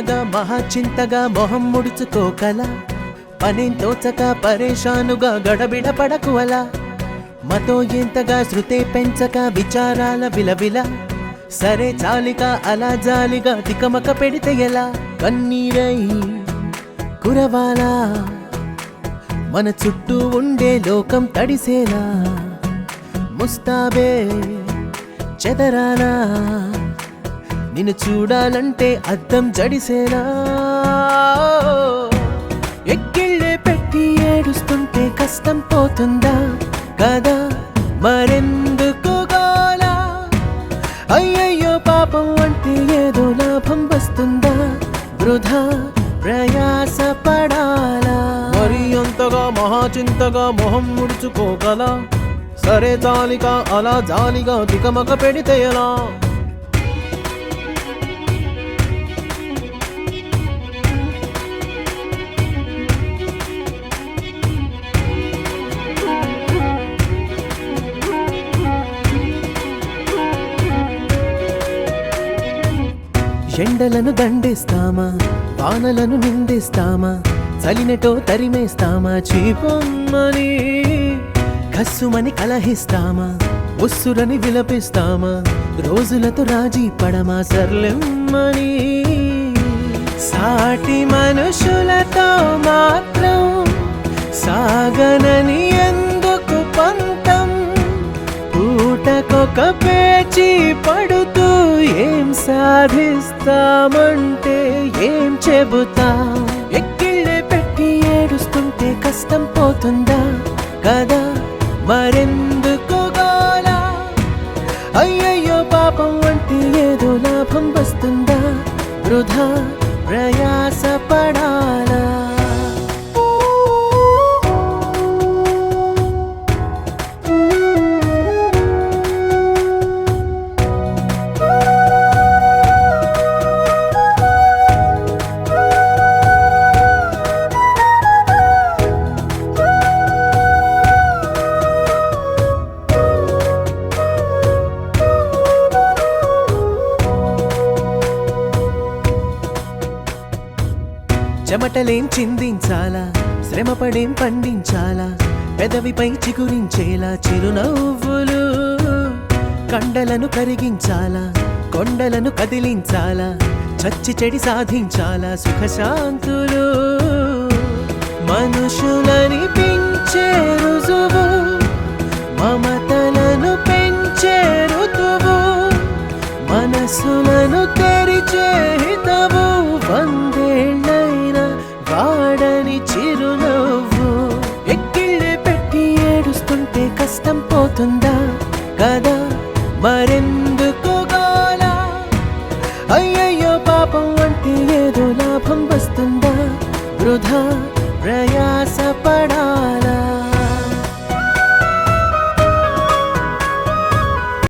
చింతగా మహాచింతగా మొహం ముడుచుకోకల పనేం తోచక పరేషానుగా గడబిడ పడకు అలా మతో ఎంతగా శృతే పెంచక విచారాల విలవిల సరే చాలిక అలా జాలిగా తికమక పెడితే ఎలా కన్నీరై కురవాలా మన చుట్టూ ఉండే లోకం తడిసేలా ముస్తాబే చెదరాలా నిన్ను చూడాలంటే అద్దం జడిసేలా ఎక్కిళ్ళే పెట్టి ఏడుస్తుంటే కష్టం పోతుందా కదా మరెందుకు గోలా అయ్యయ్యో పాపం అంటే ఏదో లాభం వస్తుందా వృధా ప్రయాస పడాలా మరి అంతగా మహాచింతగా మొహం ముడుచుకోగల సరే జాలిక అలా జాలిగా తికమక పెడితే ఎలా ఎండలను దండేస్తామా వానలను నిందిస్తామా చలినటో తరిమేస్తామా చీపొమ్మని కస్సుమని కలహిస్తామా ఉస్సురని విలపిస్తామా రోజులతో రాజీ పడమా సర్లెమ్మని సాటి మనుషులతో మాత్రం సాగనని ఎందుకు పంతం పూటకొక పేచి పడుతూ ఏం సాధిస్తామంటే ఏం చెబుతా ఎక్కిళ్ళే పెట్టి ఏడుస్తుంటే కష్టం పోతుందా కదా మరెందుకు గోలా అయ్యయ్యో పాపం అంటే ఏదో లాభం వస్తుందా వృధా ప్రయాస పడాలా చెమటలేం చిందించాలా శ్రమపడేం పండించాలా పెదవిపై చిగురించేలా చిరునవ్వులు కండలను కరిగించాలా కొండలను కదిలించాలా చచ్చి చెడి సాధించాలా సుఖశాంతులు మనుషులని పెంచే రుజువు మమతలను పెంచే ఋతువు మనసులను తెరిచే హితవు వందేళ్ళైనా వాడని చిరునవ్వు ఎక్కిళ్ళే పెట్టి ఏడుస్తుంటే కష్టం పోతుందా కదా మరెందుకు గోలా అయ్యయ్యో పాపం అంటే ఏదో లాభం వస్తుందా వృధా ప్రయాస పడ